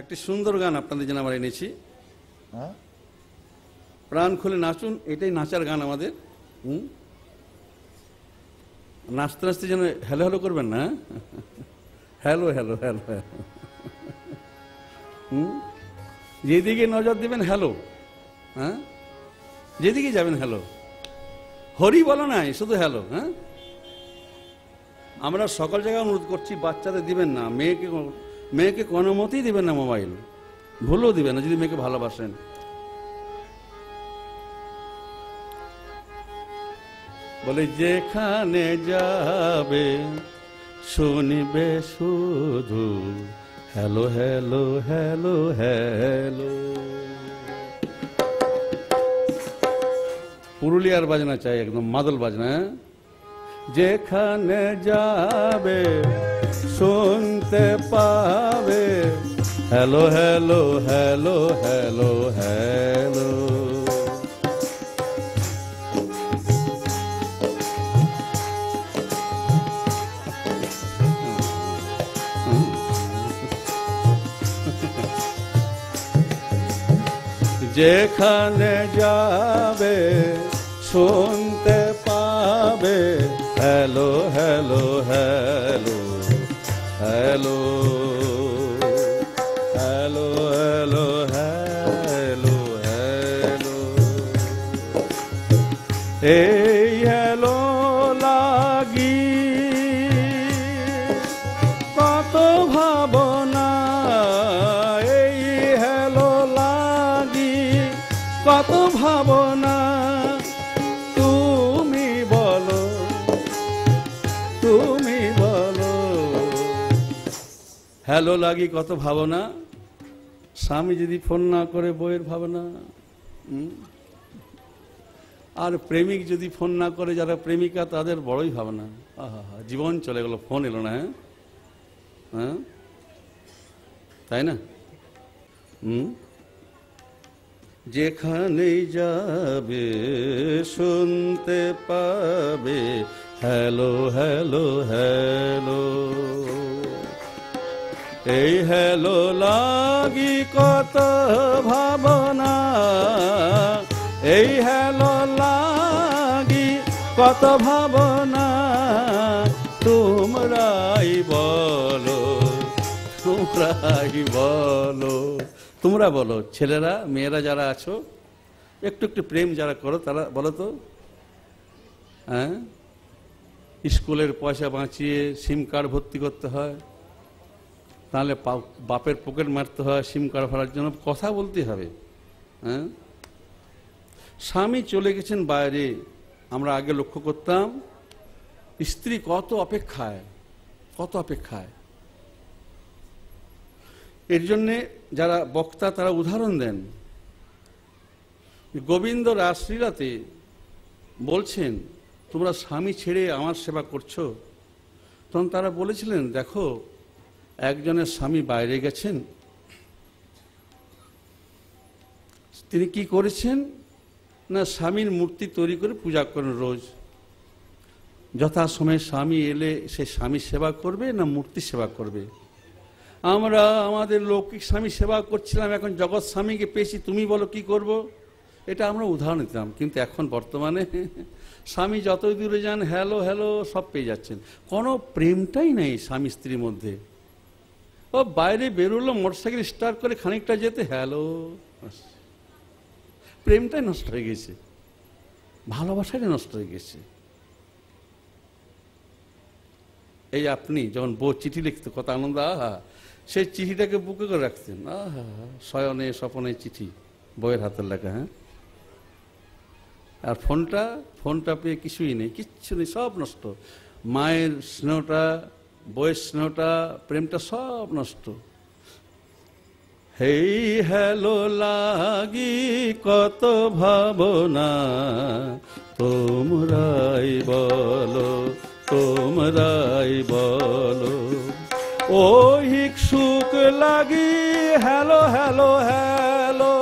একটি সুন্দর গান আপনাদের জন্য আমরা এনেছি। প্রাণ খুলে নাচুন, এটাই নাচার গান আমাদের। নাচতে নাচতে যেন হ্যালো হ্যালো করবেন না, হ্যালো হ্যালো হ্যালো হ্যালো। যেদিকে নজর দিবেন হ্যালো, হ্যাঁ যেদিকে যাবেন হ্যালো। হরি বলো নাই, শুধু হ্যালো। হ্যাঁ, আমরা সকল জায়গায় অনুরোধ করছি, বাচ্চাদের দিবেন না, মেয়েকে কোনো মতেই দিবেন না মোবাইল, ভুলেও দিবেন না যদি মেয়েকে ভালোবাসেন। বলে যেখানে যাবে শুনবে শুধু হ্যালো হ্যালো হ্যালো হ্যালো। পুরুলিয়ার বাজনা চাই, একদম মাদল বাজনা। যেখানে যাবে শুনতে পাবে hello hello hello hello hello. যেখানে যাবে শুনতে পাবে hello hello hello hello hello hello hello hello. এই হ্যালো লাগি কত ভাবনা, এই হ্যালো লাগি কত ভাবনা। তুমি বলো, তুমি বলো, হ্যালো লাগি কত ভাবনা। স্বামী যদি ফোন না করে বইয়ের ভাবনা, আর প্রেমিক যদি ফোন না করে যারা প্রেমিকা তাদের বড়ই ভাবনা। আহা, জীবন চলে গেল, ফোন এলো না। হ্যাঁ, তাই না? যেখানেই যাবে শুনতে পাবে হ্যালো হ্যালো হ্যালো। এই হ্যালো লাগি কত ভাবনা, এই হ্যালো লাগি কত ভাবনা। তোমরাই বলো, তোমরাই বলো, তোমরা বলো। ছেলেরা মেয়েরা যারা আছো, একটু একটু প্রেম যারা করো তারা বলো তো। হ্যাঁ, স্কুলের পয়সা বাঁচিয়ে সিম কার্ড ভর্তি করতে হয়, তাহলে বাপের পকেট মারতে হয় সিম কার্ড ভরার জন্য। কথা বলতে হবে। হ্যাঁ, স্বামী চলে গেছেন বাইরে, আমরা আগে লক্ষ্য করতাম স্ত্রী কত অপেক্ষায়, কত অপেক্ষায়। এর জন্যে যারা বক্তা তারা উদাহরণ দেন। গোবিন্দ রাসলীলাতে বলছেন তোমরা স্বামী ছেড়ে আমার সেবা করছো। তখন তারা বলেছিলেন দেখো, একজনের স্বামী বাইরে গেছেন, তিনি কি করেছেন না স্বামীর মূর্তি তৈরি করে পূজা করেন রোজ। যথাসময়ে স্বামী এলে সে স্বামী সেবা করবে না মূর্তি সেবা করবে। আমরা আমাদের লৌকিক স্বামী সেবা করছিলাম, এখন জগৎ স্বামীকে পেয়েছি, তুমি বলো কি করব। এটা আমরা উদাহরণ দিতাম। কিন্তু এখন বর্তমানে স্বামী যতই দূরে যান হ্যালো হ্যালো সব পেয়ে যাচ্ছেন। কোনো প্রেমটাই নেই স্বামী স্ত্রীর মধ্যে। ও বাইরে বেরোলো মোটরসাইকেল স্টার্ট করে খানিকটা যেতে হ্যালো, প্রেমটাই নষ্ট হয়ে গেছে, ভালোবাসাটাই নষ্ট হয়ে গেছে। এই আপনি যখন বউ চিঠি লিখতে কত আনন্দ, আহা, সেই চিঠিটাকে বুকে করে রাখতেন। আহা, শয়নে স্বপনে চিঠি, বইয়ের হাতের লেখা। হ্যাঁ, আর ফোনটা পেয়ে কিছুই নেই, কিচ্ছু নেই, সব নষ্ট। মায়ের স্নেহটা, বইয়ের স্নেহটা, প্রেমটা সব নষ্ট। হেই হ্যালো লাগি কত ভাবনা, তোমরাই বলো, তোমরাই বলো। ও হিংসুক লাগি হ্যালো হ্যালো হ্যালো।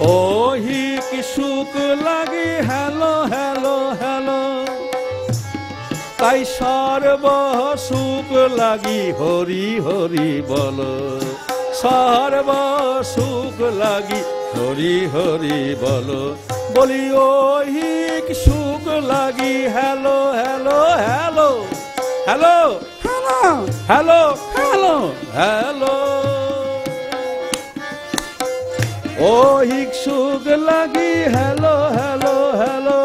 ওহি কি সুখ লাগি হ্যালো হ্যালো হ্যালো, তাই সর্ব সুখ লাগি হরি হরি বল, সর্ব সুখ লাগি হরি হরি বল। বলি ওহি কি সুখ লাগি hello hello hello hello hello hello hello hello, ওহি সুখ লাগি হ্যালো হ্যালো হ্যালো।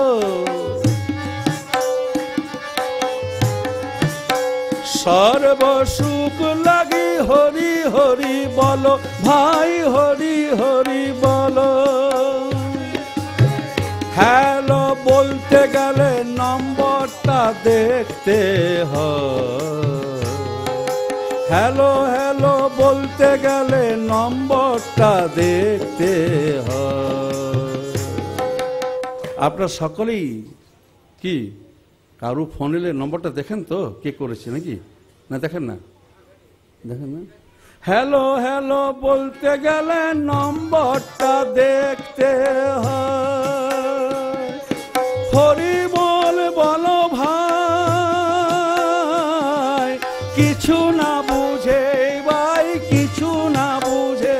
সর্ব সুখ লাগি হরি হরি বলো ভাই হরি হরি বলো। হ্যালো বলতে গেলে নম্বরটা দেখতে হয়, হ্যালো হ্যালো বলতে গেলে নম্বরটা দেখতে হয়। আপনারা সকলেই কি কারু ফোন এলে নম্বরটা দেখেন তো কে করেছে নাকি? না দেখেন না, দেখেন না। হ্যালো হ্যালো বলতে গেলে নম্বরটা দেখতে হয়। হরি বল বলো ভাই, কিছু না বুঝে ভাই কিছু না বুঝে।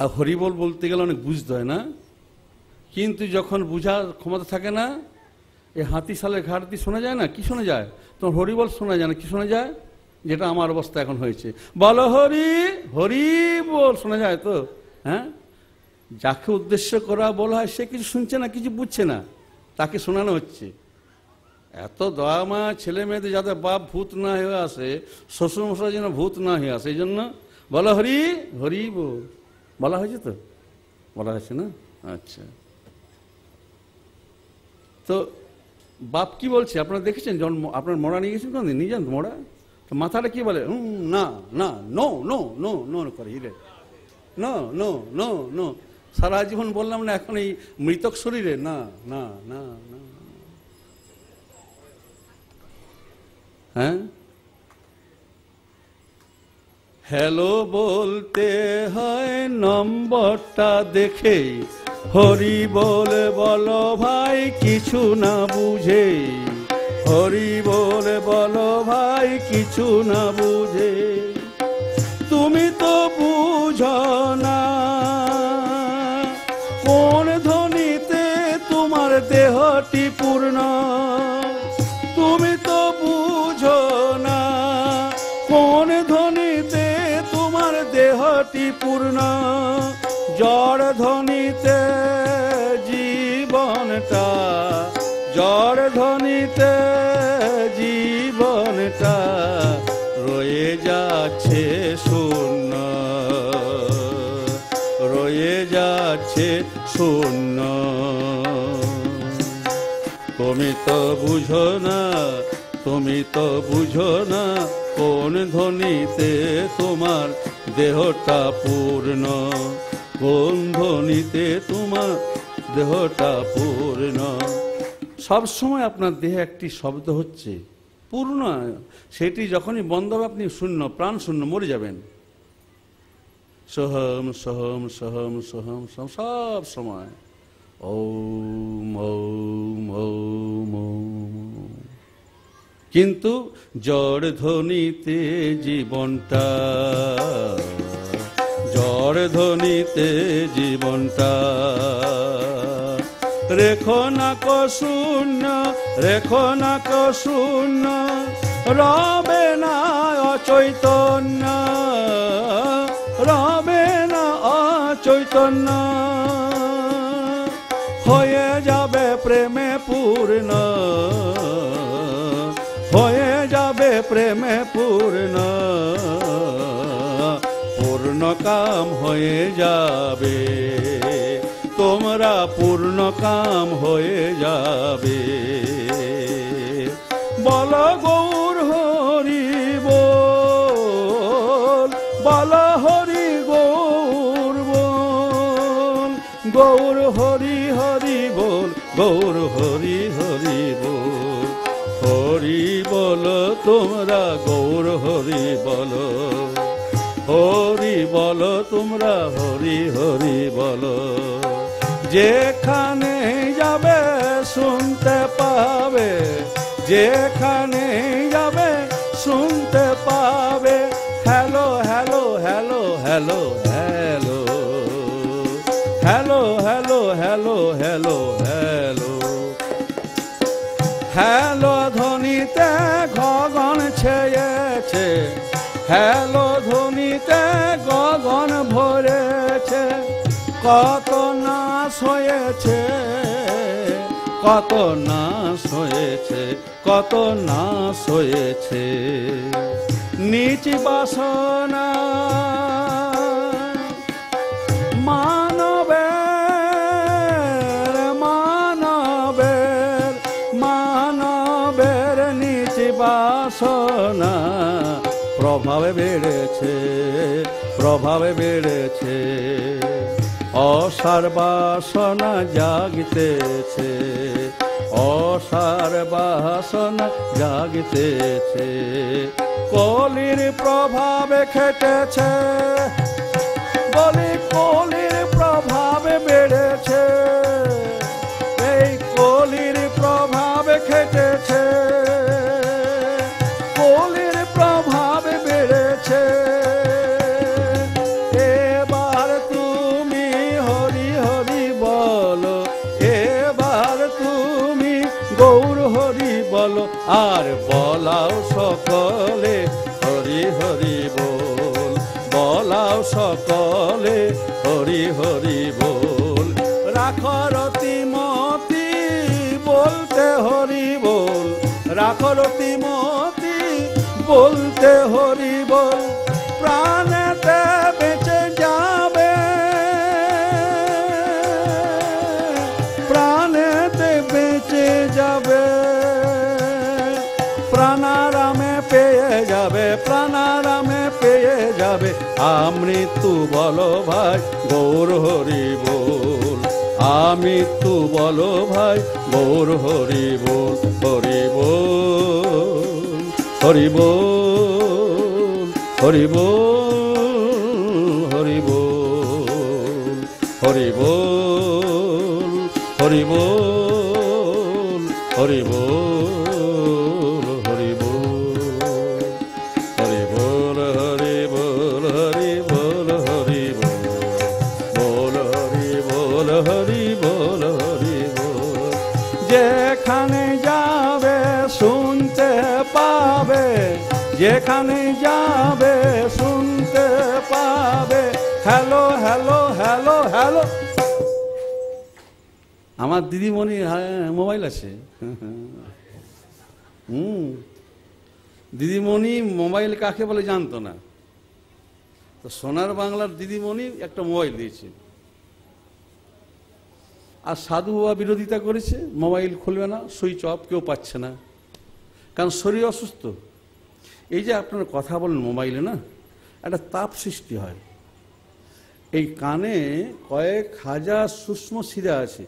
আর হরিবল বলতে গেলে অনেক বুঝতে হয় না, কিন্তু যখন বুঝার ক্ষমতা থাকে না, এই হাতি শালের ঘাট দিয়ে শোনা যায় না, কি শোনা যায়? তোমার হরিবল শোনা যায় না, কি শোনা যায়? যেটা আমার অবস্থা এখন হয়েছে, বলো হরি হরি বল শোনা যায় তো। হ্যাঁ, যাকে উদ্দেশ্য করা বলা হয় সে কিছু শুনছে না, কিছু বুঝছে না, তাকে শোনানো হচ্ছে। এত দয়ামা ছেলে মেয়েদের যাতে বাপ ভূত না হয়ে আসে, শ্বশুরমশাই যেন ভূত না হয়ে আসে, এই জন্য বলো হরি হরি বল বলা হয়েছে তো, বলা হয়েছে না? আচ্ছা, তো বাপ কি বলছে আপনারা দেখেছেন? যখন আপনার মোড়া নিয়ে গেছেন কোনদিন, নিয়ে যান তো মোড়া, তো মাথাটা কি বলে? না না নো নো নো নো করে হিরে, নো নো নো নো। সারা জীবন বললাম না, এখন এই মৃতক শরীরে না না না না। হ্যাঁ, হ্যালো বলতে হয় নম্বরটা দেখে, হরি বলে বলো ভাই কিছু না বুঝে, হরি বলে বলো ভাই কিছু না বুঝে। তুমি তো বুঝো না কোন ধ্বনিতে তোমার দেহটি পূর্ণ, তুমি তো বুঝো না কোন ধ্বনিতে তোমার দেহটি পূর্ণ। জড় ধ্বনিতে জীবনটা, জড় ধ্বনিতে জীবনটা রয়ে যাচ্ছে শূন্য, রয়ে যাচ্ছে শূন্য। তুমি তো বুঝো না, তুমি তো বুঝো না কোন ধ্বনিতে তোমার দেহটা পূর্ণ, কোন ধ্বনিতে তোমার দেহটা পূর্ণ। সব সময় আপনার দেহে একটি শব্দ হচ্ছে পূর্ণ, সেটি যখনই বন্ধ হবে আপনি শূন্য, প্রাণ শূন্য, মরে যাবেন। সোহম সোহম সোহম সোহম সোহম সব সময় ওম ওম ওম ওম। কিন্তু জড় ধ্বনিতে জীবনটা, জড় ধ্বনিতে জীবনটা রেখো না কো শূন্য, রেখো না কো শূন্য, রবে না অচৈতন্য, রবে না অচৈতন্য। হয়ে যাবে প্রেমে পূর্ণ, হয়ে যাবে প্রেমে পূর্ণ, পূর্ণ কাম হয়ে যাবে, তোমরা পূর্ণ কাম হয়ে যাবে। বল গৌর হরি বল, বল হরি গৌর বল, গৌর হরি হরি বল, গৌর হরি হরি বল। হরি বলো তোমরা, গৌর হরি বলো, হরি বলো তোমরা, হরি হরি বলো। যেখানে যাবে শুনতে পাবে, যেখানে যাবে শুনতে পাবে, hello hello hello hello hello, hello hello hello hello hello. Hello ধ্বনিতে গগন ছেয়েছে, হ্যালো ধ্বনিতে গগন ভরেছে। কত নাশ হয়েছে, কত নাশ হয়েছে, কত নাশ হয়েছে। নিচ বাসনা মানবের, মানবের, মানবের নিচ বাসনা প্রভাবে বেড়েছে, প্রভাবে বেড়েছে। অসার বাসনা জাগিতেছে, অসার বাসনা জাগিতেছে। কলির প্রভাবে খেটেছে, বলি কলির প্রভাবে বেড়েছে, এই কলির প্রভাবে খেটেছে, কলির প্রভাবে বেড়েছে। এবার তুমি হরি হরি বলো, এবার তুমি গৌর হরি বলো, আর বলাও সকলে হরি হরি বল, বলাও সকলে হরি হরি বল। রাখো রতিমতি বলতে হরি বল, রাখো রতিমতি বলতে হরি বল। প্রাণেতে বেঁচে যাবে, প্রাণেতে বেঁচে যাবে, প্রাণারামে পেয়ে যাবে, প্রাণারামে পেয়ে যাবে। আমৃত্যু বলো ভাই গৌর হরি বল, আমৃত্যু বলো ভাই গৌর হরি বল, হরি বল, হরি বল, হরি বল, হরি বল, হরি বল, হরি বল, হরি বল, হরি বল, হরি বল, হরি বল, হরি বল, হরি বল, বল হরি বল, হরি বল, হরি বল। যেখানে যাবে শুনতে পাবে, যেখানে যাবে শুনতে পাবে, হ্যালো হ্যালো হ্যালো হ্যালো। আমার দিদিমণি মোবাইল আছে, দিদিমণি মোবাইল কাকে বলে জানতো না, তো সোনার বাংলার দিদিমণি একটা মোবাইল দিয়েছে। আর সাধু বাবা বিরোধিতা করেছে, মোবাইল খুলবে না, সুইচ অফ, কেউ পাচ্ছে না, কারণ শরীর অসুস্থ। এই যে আপনারা কথা বলেন মোবাইলে না, একটা তাপ সৃষ্টি হয়। এই কানে কয়েক হাজার সূক্ষ্ম শিরা আছে,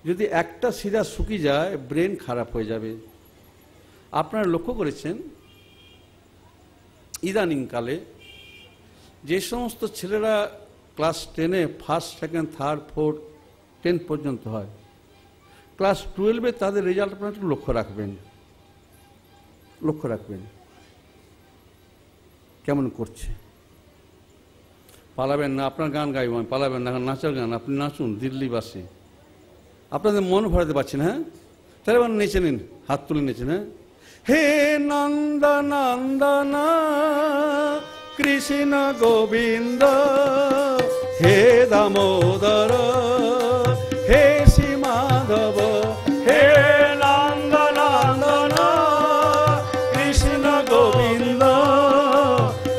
যদি একটা শিরা শুকিয়ে যায় ব্রেন খারাপ হয়ে যাবে। আপনারা লক্ষ্য করেছেন ইদানিংকালে যে সমস্ত ছেলেরা ক্লাস 10-এ ফার্স্ট, সেকেন্ড, থার্ড, ফোর্থ, 10 পর্যন্ত হয়, ক্লাস 12-এ তাদের রেজাল্ট আপনারা একটু লক্ষ্য রাখবেন, লক্ষ্য রাখবেন কেমন করছে। পালাবেন না, আপনার গান গাইব আমি, পালাবেন না, নাচার গান আপনি নাচুন দিল্লিবাসী, আপনাদের মন ভরাতে পারছেন। হ্যাঁ, তাহলে এবার নেচে নিন, হাত তুলে নেচেন। হ্যাঁ, হে নন্দ নন্দন কৃষ্ণ গোবিন্দ, হে দামোদর, হে শ্রী মাধব, হে নন্দ নন্দন কৃষ্ণ গোবিন্দ,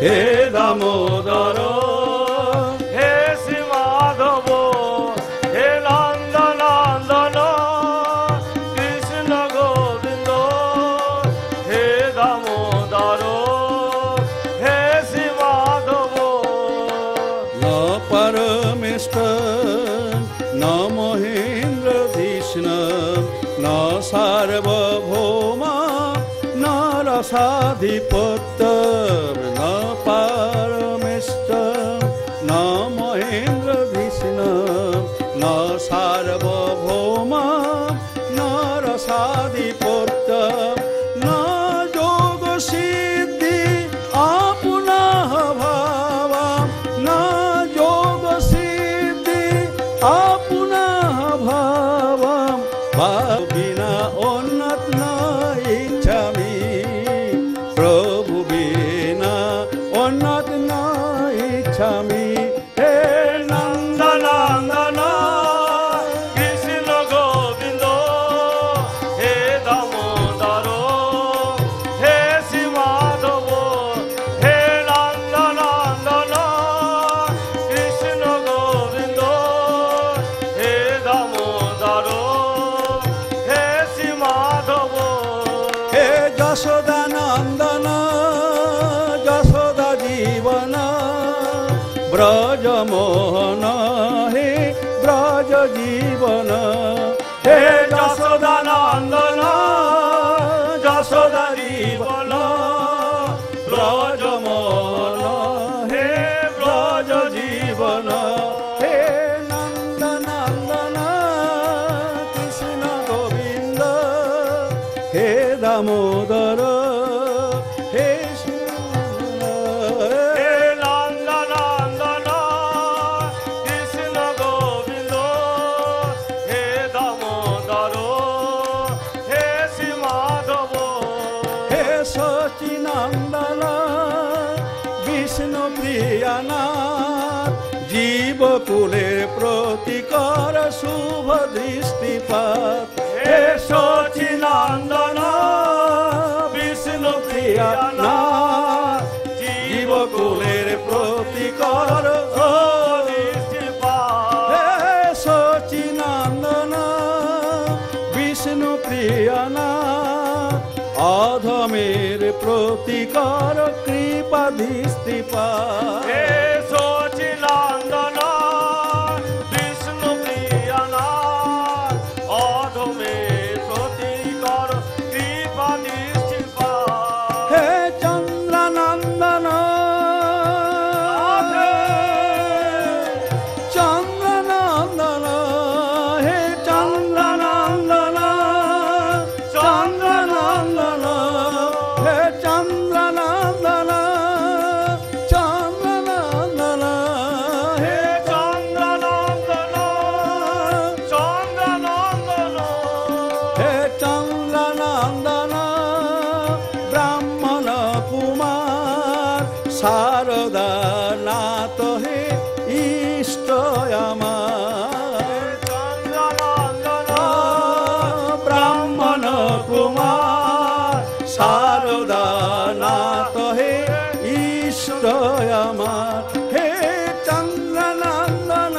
হে দামোদর, হে শ্রী মাধব, হে নন্দ নন্দন কৃষ্ণ গোবিন্দ, হে দামোদর, হে শ্রী মাধব। ন পরমেশ্বর ন মহেন্দ্র কৃষ্ণ ন সার্বভৌম ন রসাধিপত্য ন পারমেষ্ট ন মহেন্দ্র কৃষ্ণ ন সার্বভৌম ন রসাধিপত্য ন যোগ সিদ্ধি আপুনঃ ভাব ন যোগ সিদ্ধি আপুনঃ ভাব বিনা অন্যত ন ইচ্ছামি প্রভু বিনা অন্যত ন ইচ্ছামি হে নন্দনন্দন কৃষ্ণ গোবিন্দ হে দামোদর হে শ্রী মাধব হে নন্দনন্দন কৃষ্ণ গোবিন্দ হে দামোদর হে শ্রী মাধব হে যশোদা নন্দন যশোদা জীবন ব্রজ মোহন হে ব্রজ জীবন হে যশোদা নন্দন যশোদা জীবন ব্রজ মোহন হে ব্রজ জীবন হে নন্দনন্দন কৃষ্ণ গোবিন্দ হে দামোদর হে হে নন্দনন্দন কৃষ্ণ গোবিন্দ হে দামোদর হে শ্রী মাধব হে সচিনন্দন বিষ্ণু প্রিয়নাথ জীবকুলের প্রতিকর শুভ দৃষ্টিপাত হে সচিনন্দন বিষ্ণু প্রিয়নাথ জীবকুলের প্রতিকর দৃষ্টিপাত হে সচিনন্দন বিষ্ণু প্রিয়নাথ অধমের প্রতিকর কৃপা দৃষ্টিপাত হে সচিনন্দন বিষ্ণু প্রিয়নাথ অধমে প্রতিকর কৃপা দৃষ্টিপাত হে চন্দ্রনন্দন চন্দ্রনন্দন হে চন্দ্রনন্দন চন্দ্রনন্দন হে চন্দ্রনন্দন চন্দ্রনন্দন হে চন্দ্রনন্দন চন্দ্রনন্দন হে চন্দ্রনন্দন ব্রাহ্মণ কুমার শারদা নাথ হে ইষ্ট আমার চন্দ্রনন্দন ব্রাহ্মণ কুমার শারদা নাথ হে ইষ্ট আমার হে চন্দ্রনন্দন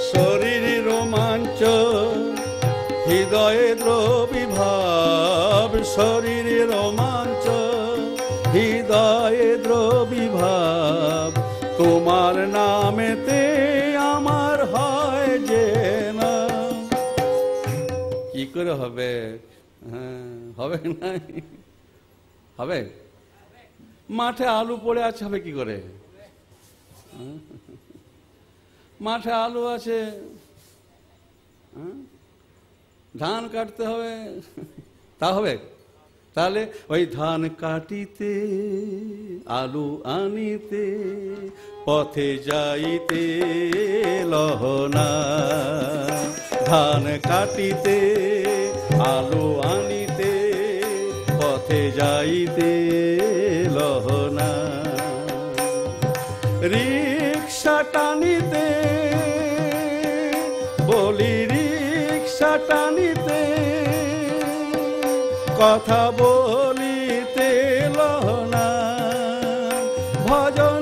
শরীরে রোমাঞ্চ হৃদয়ে দ্রবিভাব শরীরে রোমাঞ্চ হৃদয়ে দ্রবিভাব তোমার নামেতে আমার হয় যে না কি করে হবে হ্যাঁ হবে না হবে মাঠে আলু পড়ে আছে হবে কি করে মাঠে আলু আছে ধান কাটতে হবে তা হবে তাহলে ওই ধান কাটিতে আলু আনিতে পথে যাইতে লহনা ধান কাটিতে আলু আনিতে পথে যাইতে লহনা রিক্সা টানিতে বলি রিক্সা টানিতে কথা বলিতে লহনা ভজন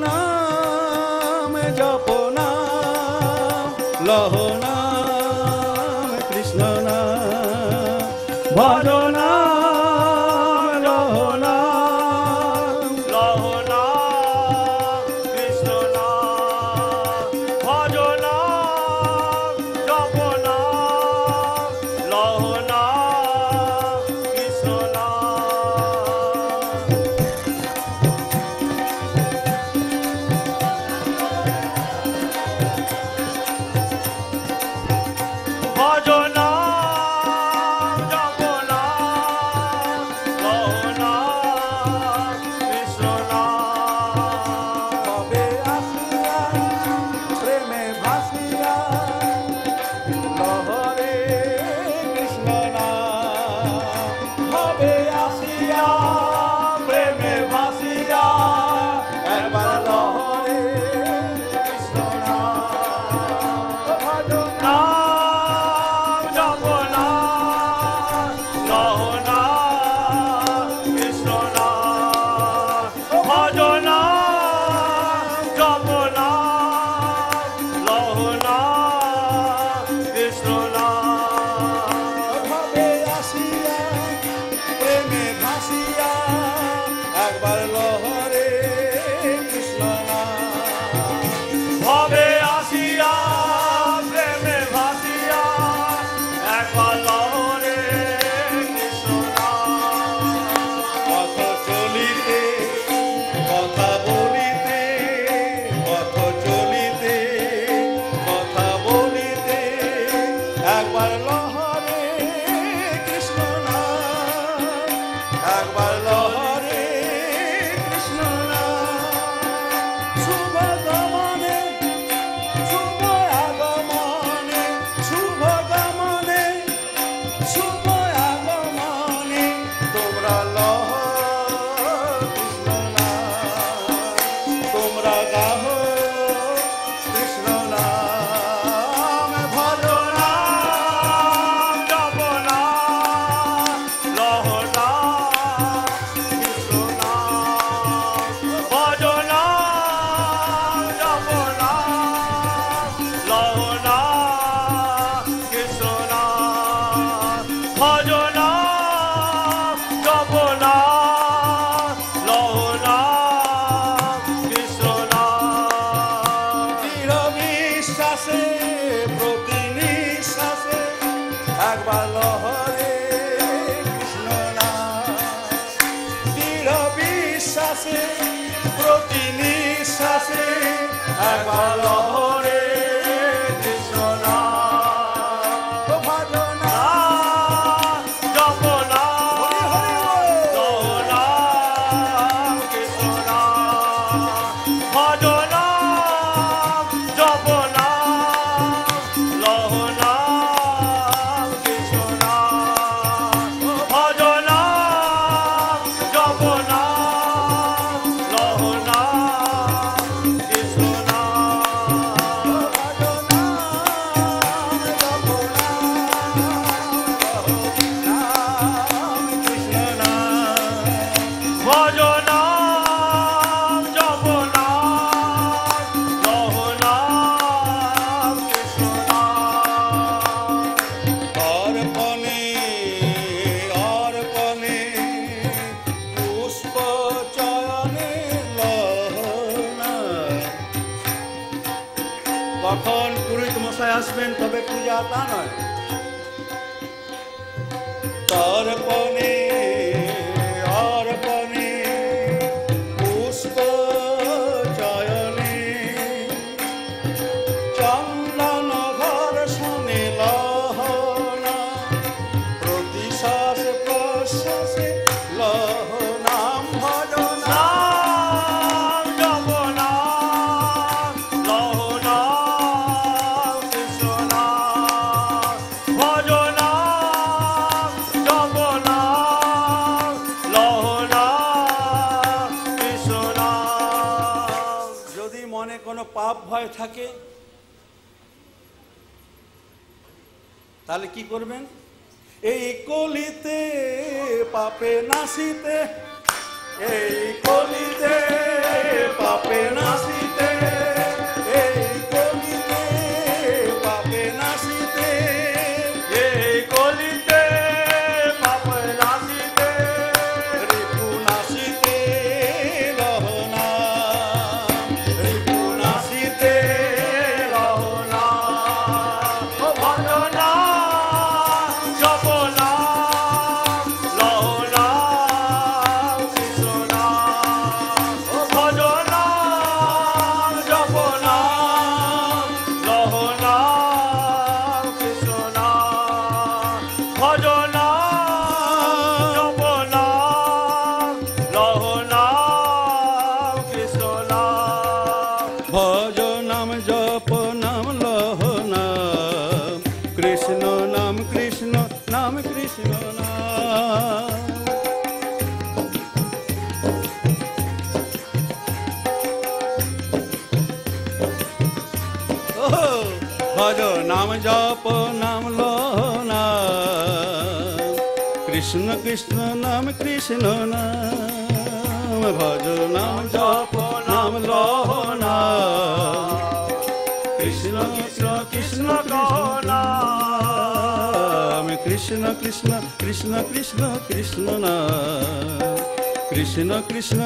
শ্বাসে প্রতি নিঃশ্বাসে একবার হরে কৃষ্ণ নাম ভজনা জপনা হরি হরি বল। লহনা কৃষ্ণনা ভজনা জপনা লহনা কৃষ্ণনা ভজনা জপনা লহনা কৃষ্ণনা ভজনা জপনা লহনা কৃষ্ণনা অর্পণে অর্পণে পুষ্প চয়নে লহনা। কখন পুরোহিত মশাই আসবেন তবে পূজা তা নয়। তর্পণে অর্পণে পুষ্প চয়নে চন্দন ঘর শুনে লহনা প্রতি শ্বাস প্রশ্বাসে লহনাম ভজনা নাম জপনা লহনা কৃষ্ণনা ভজনা জপনা লহনা কৃষ্ণনা। যদি মনে কোনো পাপ ভয় থাকে তাহলে কি করবেন? এই কলিতে পাপে নাসিতে এই কলিতে পাপে নাসিতে এই কলিতে পাপে নাসিতে এই কলিতে পাপ নাসিতে রিপু নাসিতে লহনা রিপু নাসিতে লহনা ভজনা জপনা লহনা কৃষ্ণনা ভজনা জপনা লহনা কৃষ্ণনা ভজনা জপনা লহনা কৃষ্ণনা ভজ নাম জপ নাম লহনা কৃষ্ণ নাম কৃষ্ণ নাম কৃষ্ণ নাম। ওহো, ভজ নাম জপ নাম লহনা কৃষ্ণ কৃষ্ণ নাম কৃষ্ণ নাম ভজ নাম জপ নাম লহনা কৃষ্ণ কৃষ্ণ কৃষ্ণ নাম কৃষ্ণ কৃষ্ণ কৃষ্ণ কৃষ্ণ কৃষ্ণ নাম কৃষ্ণ কৃষ্ণ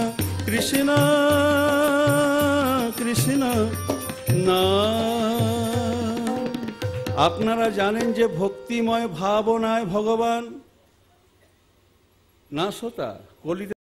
কৃষ্ণ কৃষ্ণ নাম। আপনারা জানেন যে ভক্তিময় ভাবনায় ভগবান না সোতা কলিতে